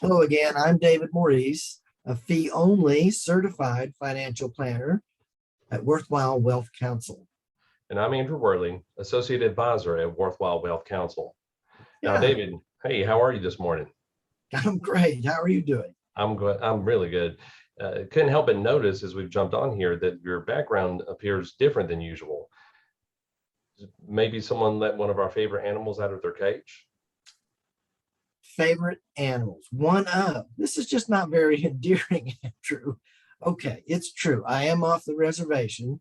Hello again. I'm David Maurice, a fee-only certified financial planner at Worthwhile Wealth Counsel. And I'm Andrew Worley, Associate Advisor at Worthwhile Wealth Counsel. Now, Yeah, David, hey, how are you this morning? I'm great. How are you doing? I'm good. I'm really good. Couldn't help but notice as we've jumped on here that your background appears different than usual. Maybe someone let one of our favorite animals out of their cage. Favorite animals? One of. This is just not very endearing, Andrew. Okay, it's true. I am off the reservation.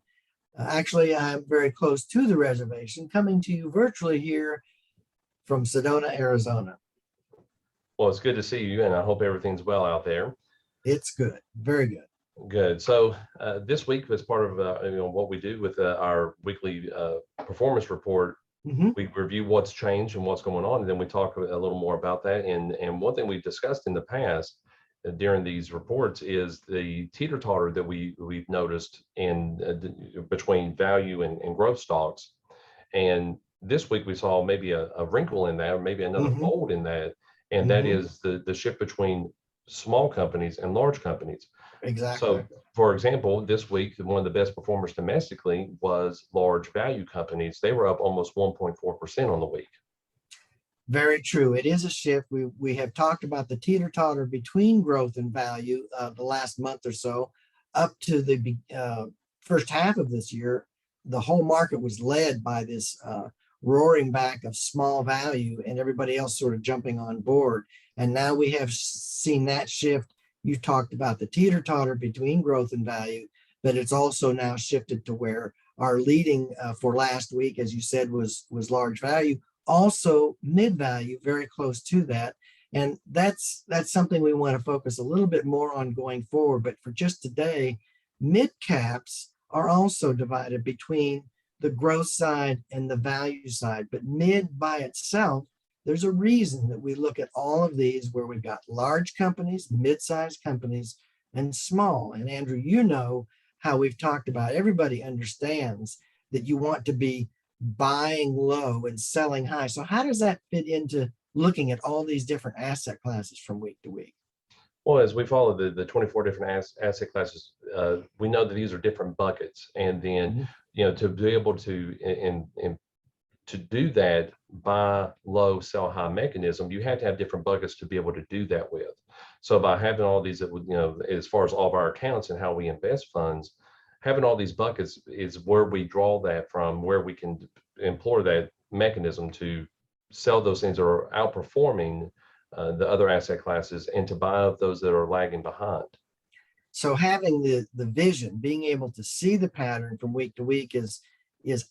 Actually, I'm very close to the reservation, coming to you virtually here from Sedona, Arizona. Well, it's good to see you, and I hope everything's well out there. It's good. Very good. Good. So this week, as part of what we do with our weekly performance report, Mhm. we review what's changed and what's going on, and then we talk a little more about that. And one thing we've discussed in the past during these reports is the teeter-totter that we've noticed in between value and growth stocks. And this week we saw maybe a wrinkle in that, or maybe another Mhm. fold in that, and that Mhm. is the shift between small companies and large companies. Exactly. So, for example, this week, one of the best performers domestically was large value companies. They were up almost 1.4% on the week. Very true. It is a shift. We have talked about the teeter-totter between growth and value the last month or so. Up to the first half of this year, the whole market was led by this roaring back of small value and everybody else sort of jumping on board. And now we have seen that shift. You talked about the teeter-totter between growth and value, but it's also now shifted to where our leading for last week, as you said, was large value, also mid value, very close to that. And that's something we want to focus a little bit more on going forward. But for just today, mid caps are also divided between the growth side and the value side. But mid by itself, there's a reason that we look at all of these where we've got large companies, mid-sized companies, and small. And Andrew, you know how we've talked about, everybody understands that you want to be buying low and selling high. So how does that fit into looking at all these different asset classes from week to week? Well, as we follow the 24 different asset classes, we know that these are different buckets. And then, Mhm. to be able to, and to do that buy low, sell high mechanism, you have to have different buckets to be able to do that with. So by having all these, as far as all of our accounts and how we invest funds, having all these buckets is where we draw that from, where we can employ that mechanism to sell those things that are outperforming the other asset classes and to buy up those that are lagging behind. So having the vision, being able to see the pattern from week to week is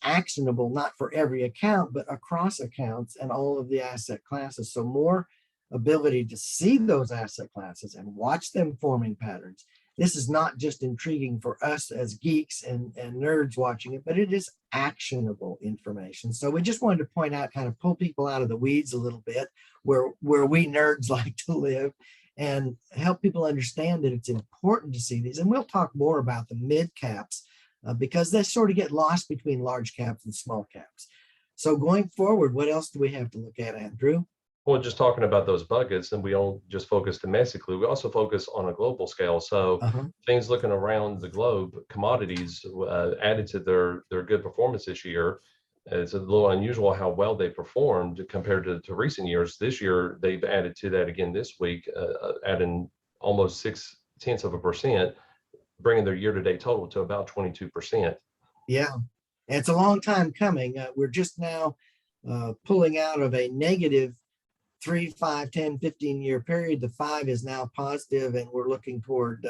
actionable, not for every account, but across accounts and all of the asset classes. So more ability to see those asset classes and watch them forming patterns. This is not just intriguing for us as geeks and nerds watching it, but it is actionable information. So we just wanted to point out, kind of pull people out of the weeds a little bit where we nerds like to live, and help people understand that it's important to see these. And we'll talk more about the mid caps because they sort of get lost between large caps and small caps. So going forward, what else do we have to look at, Andrew? Well, just talking about those buckets, and we don't just focus domestically, we also focus on a global scale. So Uh-huh. things looking around the globe, commodities added to their good performance this year. It's a little unusual how well they performed compared to recent years. This year, they've added to that again this week, adding almost 0.6%, bringing their year-to-date total to about 22%. Yeah, and it's a long time coming. We're just now pulling out of a negative 3, 5, 10, 15-year period. The 5 is now positive, and we're looking toward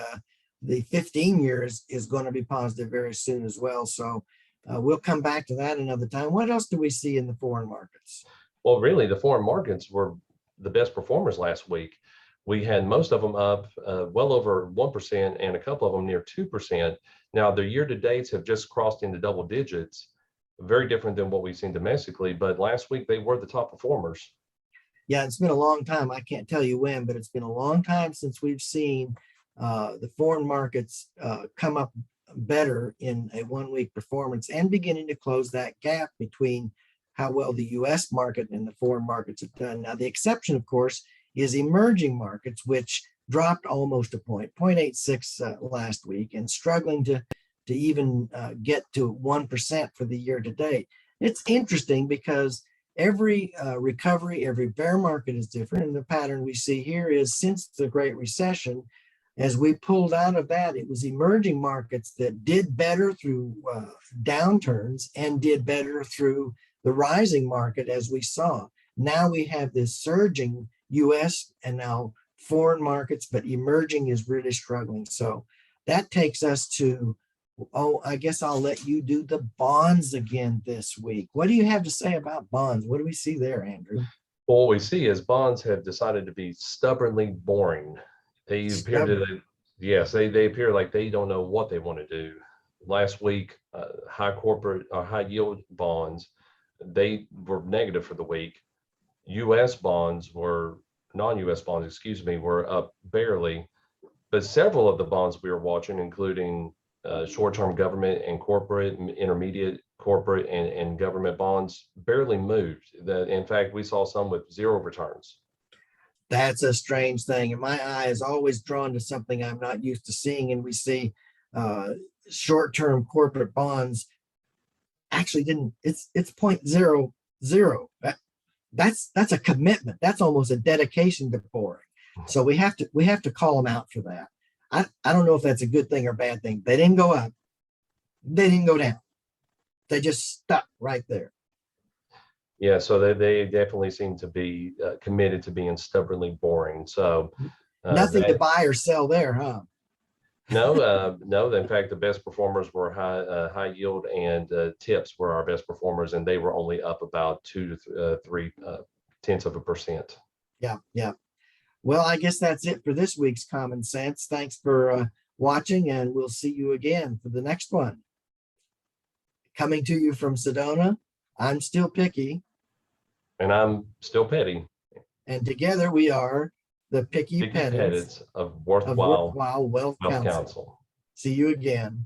the 15 years is going to be positive very soon as well. So we'll come back to that another time. What else do we see in the foreign markets? Well, really, the foreign markets were the best performers last week. We had most of them up well over 1% and a couple of them near 2%. Now, their year to dates have just crossed into double digits, very different than what we've seen domestically. But last week, they were the top performers. Yeah, it's been a long time. I can't tell you when, but it's been a long time since we've seen the foreign markets come up better in a 1 week performance and beginning to close that gap between how well the US market and the foreign markets have done. Now, the exception, of course, is emerging markets, which dropped almost a point, 0.86 last week, and struggling to even get to 1% for the year to date. It's interesting because every recovery, every bear market is different. And the pattern we see here is since the Great Recession, as we pulled out of that, it was emerging markets that did better through downturns and did better through the rising market, as we saw. Now we have this surging US and now foreign markets, but emerging is really struggling. So that takes us to, I guess I'll let you do the bonds again this week. What do you have to say about bonds? What do we see there, Andrew? Well, what we see is bonds have decided to be stubbornly boring. They appear to, yes, they appear like they don't know what they want to do. Last week, high corporate or high yield bonds, they were negative for the week. U.S. bonds were, non-U.S. bonds, excuse me, were up barely. But several of the bonds we were watching, including short-term government and corporate, intermediate corporate and government bonds, barely moved. In fact, we saw some with zero returns. That's a strange thing. And my eye is always drawn to something I'm not used to seeing. And we see short-term corporate bonds actually didn't, it's 0.00. That's a commitment. That's almost a dedication to boring. So we have to call them out for that. I don't know if that's a good thing or bad thing. They didn't go up. They didn't go down. They just stuck right there. Yeah, so they definitely seem to be committed to being stubbornly boring. So nothing to buy or sell there, huh? No. In fact, the best performers were high yield and tips were our best performers, and they were only up about 2 to 0.3%. Yeah. Well, I guess that's it for this week's Common Sense. Thanks for watching, and we'll see you again for the next one. Coming to you from Sedona, I'm still Picky. And I'm still Petty. And together we are the Picky Pedants of Worthwhile Wealth Council. Council. See you again.